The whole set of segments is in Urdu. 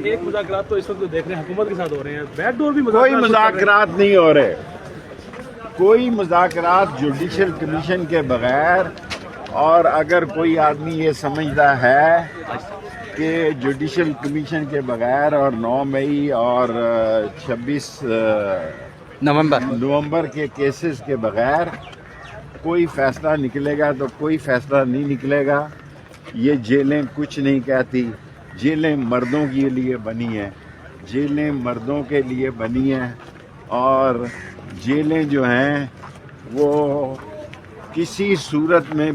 ایک مذاکرات تو اس وقت دیکھ رہے ہیں حکومت کے ساتھ ہو رہے ہیں, بیک ڈور بھی کوئی مذاکرات نہیں ہو رہے, کوئی مذاکرات جوڈیشل کمیشن کے بغیر. اور اگر کوئی آدمی یہ سمجھتا ہے کہ جوڈیشل کمیشن کے بغیر اور 9 مئی اور 26 نومبر کے کیسز کے بغیر کوئی فیصلہ نکلے گا, تو کوئی فیصلہ نہیں نکلے گا. یہ جیلیں کچھ نہیں کہتی, جیلیں مردوں کے لیے بنی ہیں, جیلیں مردوں کے لیے بنی ہیں. اور جیلیں جو ہیں وہ کسی صورت میں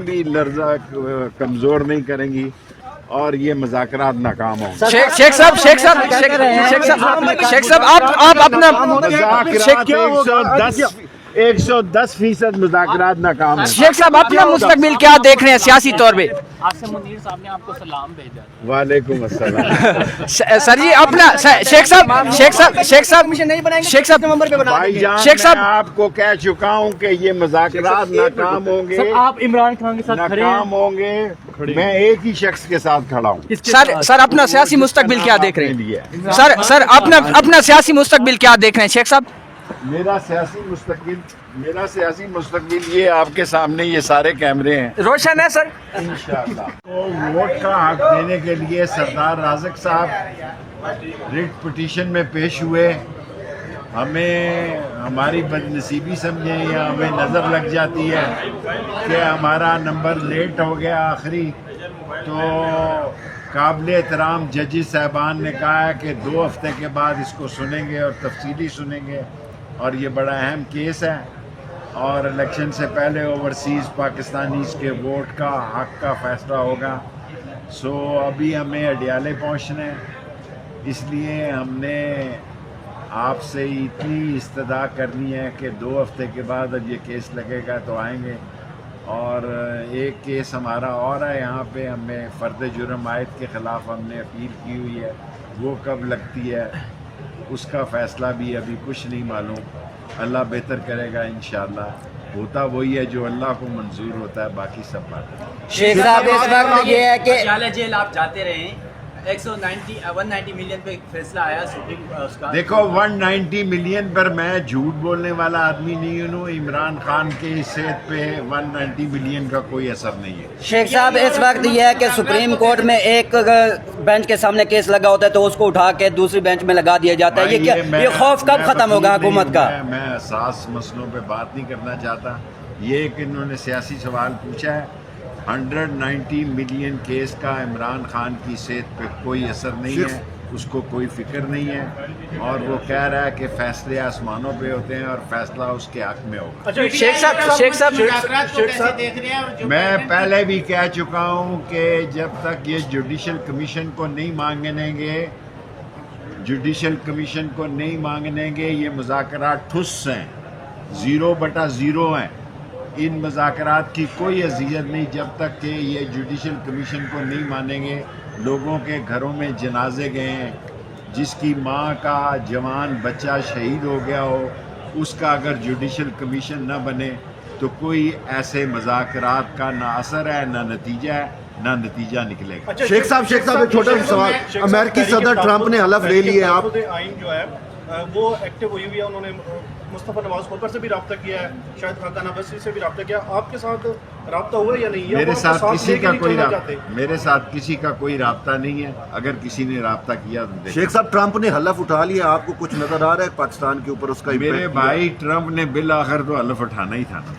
بھی لرزہ کمزور نہیں کریں گی, اور یہ مذاکرات ناکام ہوں. شیخ صاحب آپ اپنا مذاکرات 110% مذاکرات ناکام ہیں. شیخ صاحب اپنا مستقبل کیا دیکھ رہے ہیں سیاسی طور پہ؟ آصف منیر صاحب نے آپ کو سلام بھیجا. وعلیکم السلام. سر جی اپنا شیخ صاحب بھائی جان, میں آپ کو کہہ چکا ہوں کہ یہ مذاکرات ناکام ہوں گے. آپ عمران خان کے ساتھ کھڑے ہیں. ناکام ہوں گے. میں ایک ہی شخص کے ساتھ کھڑا ہوں. سر اپنا سیاسی مستقبل کیا دیکھ رہے ہیں؟ سر اپنا سیاسی مستقبل کیا دیکھ رہے ہیں شیخ صاحب؟ میرا سیاسی مستقبل یہ آپ کے سامنے یہ سارے کیمرے ہیں, روشن ہے سر. انشاءاللہ. ووٹ کا حق دینے کے لیے سردار رازق صاحب ریٹ پٹیشن میں پیش ہوئے. ہمیں ہماری بد نصیبی سمجھیں یا ہمیں نظر لگ جاتی ہے کہ ہمارا نمبر لیٹ ہو گیا آخری, تو قابل احترام ججز صاحبان نے کہا ہے کہ 2 ہفتے کے بعد اس کو سنیں گے اور تفصیلی سنیں گے. اور یہ بڑا اہم کیس ہے, اور الیکشن سے پہلے اوورسیز پاکستانیز کے ووٹ کا حق کا فیصلہ ہوگا. سو ابھی ہمیں اڈیالے پہنچنا ہے, اس لیے ہم نے آپ سے اتنی استدعا کرنی ہے کہ 2 ہفتے کے بعد اب یہ کیس لگے گا تو آئیں گے. اور ایک کیس ہمارا اور ہے یہاں پہ, ہمیں فرد جرم عائد کے خلاف ہم نے اپیل کی ہوئی ہے, وہ کب لگتی ہے اس کا فیصلہ بھی ابھی کچھ نہیں معلوم. اللہ بہتر کرے گا انشاءاللہ. ہوتا وہی ہے جو اللہ کو منظور ہوتا ہے, باقی سب بات ہے. شیخ صاحب اس وقت یہ ہے کہ اڈیالہ جیل آپ جاتے رہے ہیں, 190 ملین پہ فیصلہ آیا سپریم اس کا. دیکھو 190 ملین پر میں جھوٹ بولنے والا آدمی نہیں ہوں. عمران خان کے حیثیت پہ 190 ملین کا کوئی اثر نہیں ہے. شیخ صاحب اس وقت یہ ہے کہ سپریم کورٹ میں ایک بینچ کے سامنے کیس لگا ہوتا ہے تو اس کو اٹھا کے دوسری بینچ میں لگا دیا جاتا ہے. یہ خوف کب ختم ہوگا حکومت کا؟ میں اساس مسئلوں پہ بات نہیں کرنا چاہتا. یہ کہ انہوں نے سیاسی سوال پوچھا ہے, 190 ملین کیس کا عمران خان کی صحت پہ کوئی اثر نہیں ہے, اس کو کوئی فکر نہیں ہے, اور وہ کہہ رہا ہے کہ فیصلے آسمانوں پہ ہوتے ہیں اور فیصلہ اس کے حق میں ہوگا. شیخ صاحب میں پہلے بھی کہہ چکا ہوں کہ جب تک یہ جوڈیشل کمیشن کو نہیں مانگنے گے یہ مذاکرات ٹھس ہیں, 0/0 ہیں. ان مذاکرات کی کوئی اذیت نہیں جب تک کہ یہ جوڈیشل کمیشن کو نہیں مانیں گے. لوگوں کے گھروں میں جنازے گئے ہیں, جس کی ماں کا جوان بچہ شہید ہو گیا ہو, اس کا اگر جوڈیشل کمیشن نہ بنے تو کوئی ایسے مذاکرات کا نہ اثر ہے نہ نتیجہ ہے, نہ نتیجہ نکلے گا. شیخ صاحب ایک چھوٹا سا سوال. امریکی صدر ٹرمپ نے حلف لے لیا ہے, آپ آئین جو ہے وہ ایکٹیو ہوئی ہوئی ہے. انہوں نے مصطفیٰ نواز خود سے بھی رابطہ کیا ہے, شاید خاقان عباسی سے بھی رابطہ کیا. آپ کے ساتھ رابطہ ہوا یا نہیں؟ میرے ساتھ کسی کا کوئی رابطہ نہیں ہے. اگر کسی نے رابطہ کیا تو شیخ صاحب ٹرمپ نے حلف اٹھا لیا, آپ کو کچھ نظر آ رہا ہے پاکستان کے اوپر اس کا؟ میرے بھائی ٹرمپ نے بالآخر تو حلف اٹھانا ہی تھا نا.